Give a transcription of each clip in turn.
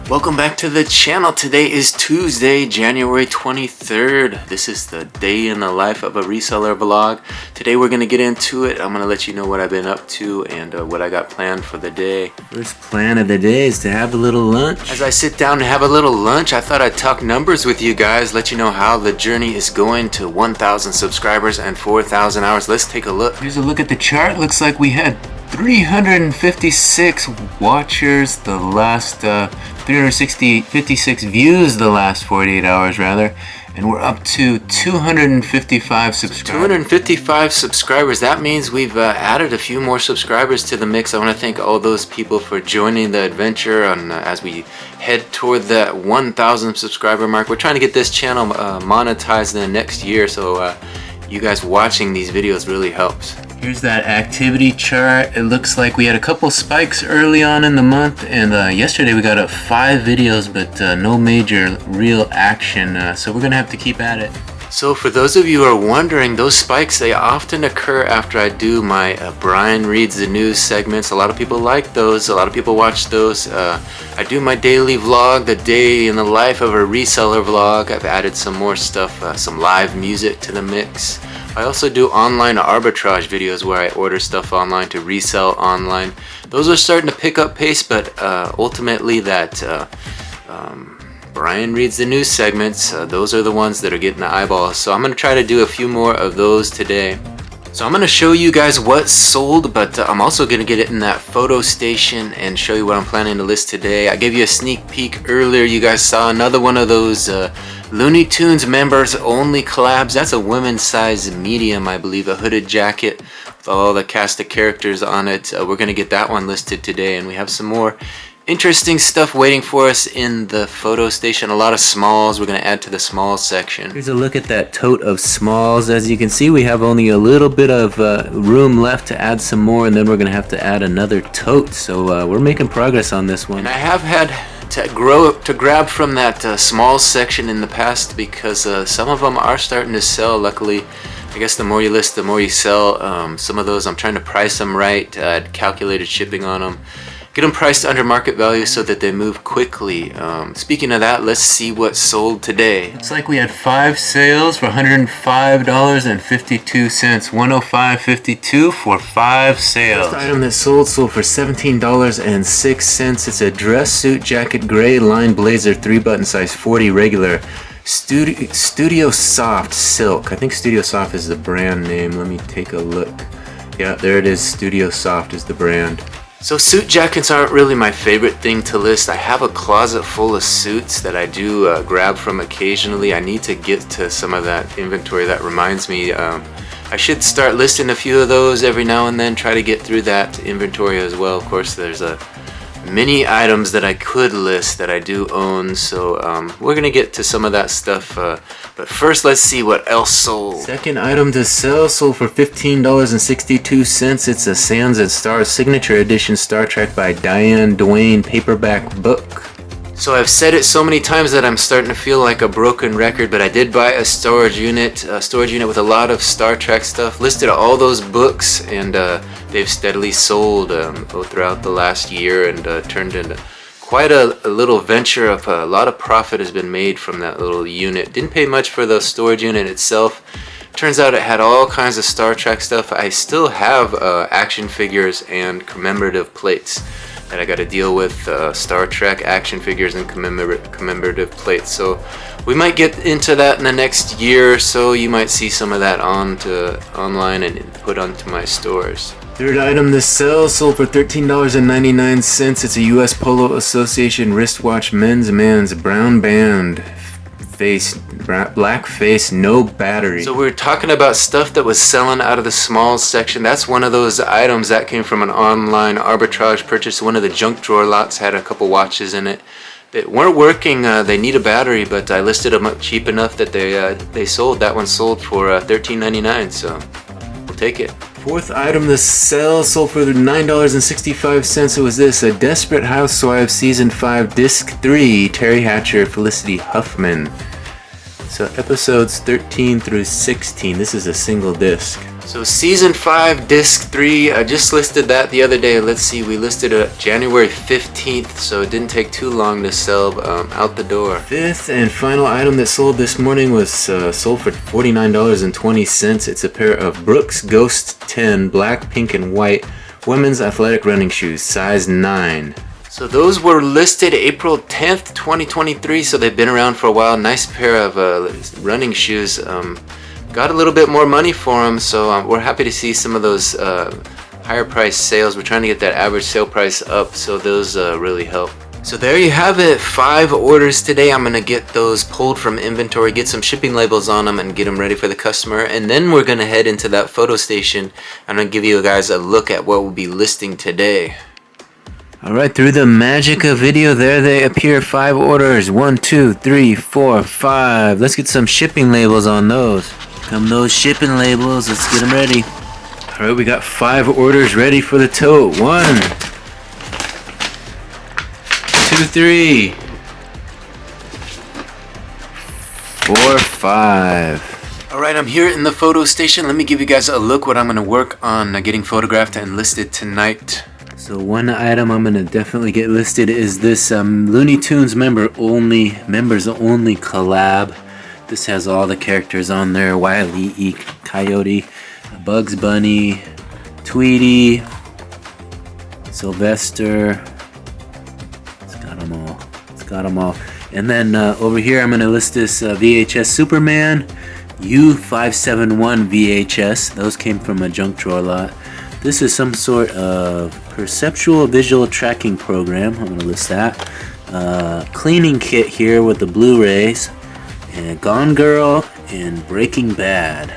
Welcome back to the channel. Today is Tuesday, January 23rd. This is the day in the life of a reseller vlog. Today we're going to get into it. I'm going to let you know what I've been up to and what I got planned for the day. First plan of the day is to have a little lunch. As I sit down and have a little lunch, I thought I'd talk numbers with you guys, let you know how the journey is going to 1,000 subscribers and 4,000 hours. Let's take a look. Here's a look at the chart. Looks like we had 356 watchers the last 356 views the last 48 hours rather, and we're up to 255 subscribers. 255 subscribers. That means we've added a few more subscribers to the mix. I want to thank all those people for joining the adventure on as we head toward that 1,000 subscriber mark. We're trying to get this channel monetized in the next year, so you guys watching these videos really helps. Here's that activity chart. It looks like we had a couple spikes early on in the month, and yesterday we got up 5 videos, but no major real action, so we're gonna have to keep at it. So for those of you who are wondering, those spikes, they often occur after I do my Brian Reads the News segments. A lot of people like those, a lot of people watch those. I do my daily vlog, the day in the life of a reseller vlog. I've added some more stuff, some live music to the mix. I also do online arbitrage videos where I order stuff online to resell online. Those are starting to pick up pace, but ultimately that Brian Reads the News segments, those are the ones that are getting the eyeballs. So I'm going to try to do a few more of those today. So I'm going to show you guys what's sold, but I'm also going to get it in that photo station and show you what I'm planning to list today. I gave you a sneak peek earlier. You guys saw another one of those Looney Tunes members only collabs. That's a women's size medium, I believe, a hooded jacket with all the cast of characters on it. We're going to get that one listed today, and we have some more interesting stuff waiting for us in the photo station. A lot of smalls. We're going to add to the smalls section. Here's a look at that tote of smalls. As you can see, we have only a little bit of room left to add some more, and then we're going to have to add another tote. So we're making progress on this one. And I have had to grab from that small section in the past because some of them are starting to sell. Luckily, I guess the more you list, the more you sell. Some of those I'm trying to price them right, calculated shipping on them, get them priced under market value so that they move quickly. Speaking of that, let's see what sold today. Looks like we had 5 sales for $105.52, $105.52 for 5 sales. First item that sold for $17.06. It's a dress suit jacket, gray line blazer, 3-button size 40 regular, Studio Soft silk. I think Studio Soft is the brand name. Let me take a look. Yeah, there it is. Studio Soft is the brand. So suit jackets aren't really my favorite thing to list. I have a closet full of suits that I do grab from occasionally. I need to get to some of that inventory. That reminds me, I should start listing a few of those every now and then, try to get through that inventory as well. Of course, there's many items that I could list that I do own, so we're gonna get to some of that stuff, but first let's see what else sold. Second item to sell sold for $15.62. It's a Sands and Stars Signature Edition Star Trek by Diane Duane paperback book. So I've said it so many times that I'm starting to feel like a broken record, but I did buy a storage unit with a lot of Star Trek stuff. Listed all those books, and they've steadily sold throughout the last year and turned into quite a little venture. Of a lot of profit has been made from that little unit. Didn't pay much for the storage unit itself. Turns out it had all kinds of Star Trek stuff. I still have action figures and commemorative plates that I got to deal with, Star Trek action figures and commemorative plates. So we might get into that in the next year or so. You might see some of that online and put onto my stores. Third item to sell sold for $13.99. It's a U.S. Polo Association wristwatch, man's brown band black face, no battery. So we're talking about stuff that was selling out of the smalls section. That's one of those items that came from an online arbitrage purchase. One of the junk drawer lots had a couple watches in it that weren't working. They need a battery, but I listed them up cheap enough that they sold. That one sold for $13.99, so we'll take it. Fourth item to sell sold for $9.65. It was this, a Desperate Housewives Season 5 Disc 3, Terry Hatcher, Felicity Huffman. So episodes 13 through 16. This is a single disc. So season 5 disc 3, I just listed that the other day. Let's see, we listed it January 15th, so it didn't take too long to sell out the door. Fifth and final item that sold this morning was sold for $49.20. It's a pair of Brooks Ghost 10 black, pink, and white women's athletic running shoes, size 9. So those were listed April 10th, 2023, so they've been around for a while. Nice pair of running shoes. Got a little bit more money for them, so we're happy to see some of those higher price sales. We're trying to get that average sale price up, so those really help. So there you have it, 5 orders today. I'm gonna get those pulled from inventory, get some shipping labels on them, and get them ready for the customer. And then we're gonna head into that photo station. I'm gonna give you guys a look at what we'll be listing today. Alright, through the magic of video, there they appear. 5 orders. 1, 2, 3, 4, 5. Let's get some shipping labels on those. Come those shipping labels, let's get them ready. Alright, we got 5 orders ready for the tote. 1, 2, 3, 4, 5. Alright, I'm here in the photo station. Let me give you guys a look what I'm going to work on getting photographed and listed tonight. So one item I'm going to definitely get listed is this Looney Tunes members only collab. This has all the characters on there: Wile E. Coyote, Bugs Bunny, Tweety, Sylvester. It's got them all. And then over here I'm going to list this VHS Superman U571 VHS. Those came from a junk drawer lot. This is some sort of perceptual visual tracking program. I'm going to list that. Cleaning kit here with the Blu-rays. And Gone Girl and Breaking Bad.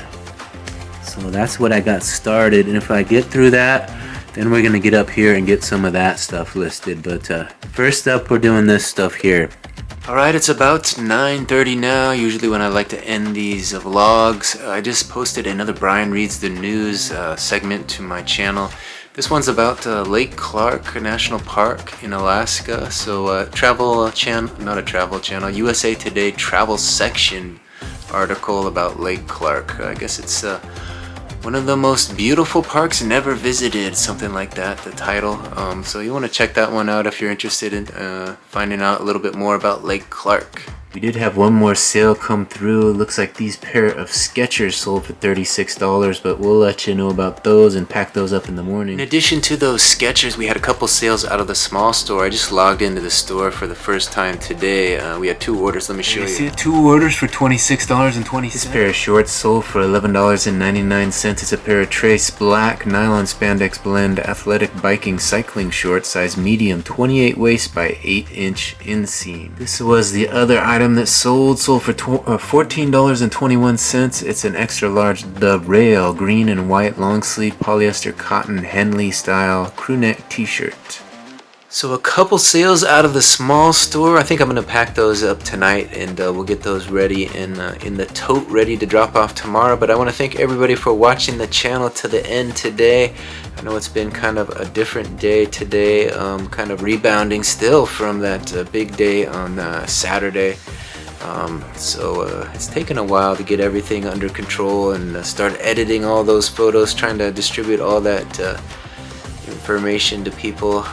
So that's what I got started, and if I get through that, then we're gonna get up here and get some of that stuff listed. But first up, we're doing this stuff here. Alright, it's about 9:30 now, usually when I like to end these vlogs. I just posted another Brian Reads the News segment to my channel. This one's about Lake Clark National Park in Alaska. So USA Today travel section article about Lake Clark. I guess it's one of the most beautiful parks never visited, something like that, the title. So you want to check that one out if you're interested in finding out a little bit more about Lake Clark. We did have one more sale come through. It looks like these pair of Skechers sold for $36, but we'll let you know about those and pack those up in the morning. In addition to those Skechers, we had a couple sales out of the small store. I just logged into the store for the first time today. We had 2 orders. Let me show you. See it? 2 orders for $26.20. This pair of shorts sold for $11.99. It's a pair of Trace black nylon spandex blend athletic biking cycling shorts, size medium, 28 waist by 8-inch inseam. This was the other item that sold for $14.21. It's an extra large The Rail green and white long sleeve polyester cotton Henley style crew neck t-shirt. So a couple sales out of the small store. I think I'm gonna pack those up tonight, and we'll get those ready in the tote, ready to drop off tomorrow. But I want to thank everybody for watching the channel to the end today. I know it's been kind of a different day today, kind of rebounding still from that big day on Saturday. It's taken a while to get everything under control and start editing all those photos, trying to distribute all that information to people,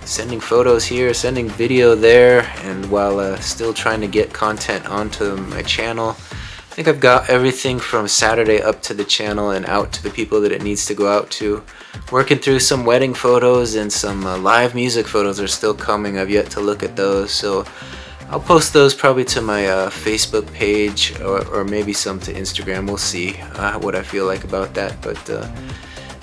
sending photos here, sending video there, and while still trying to get content onto my channel. I think I've got everything from Saturday up to the channel and out to the people that it needs to go out to. Working through some wedding photos, and some live music photos are still coming. I've yet to look at those, so I'll post those probably to my Facebook page, or maybe some to Instagram. We'll see what I feel like about that, but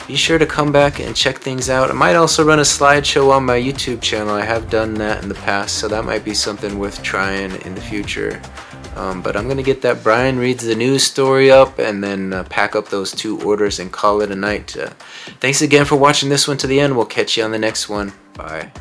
be sure to come back and check things out. I might also run a slideshow on my YouTube channel. I have done that in the past, so that might be something worth trying in the future. But I'm going to get that Brian Reads the News story up, and then pack up those 2 orders and call it a night. Thanks again for watching this one to the end. We'll catch you on the next one. Bye.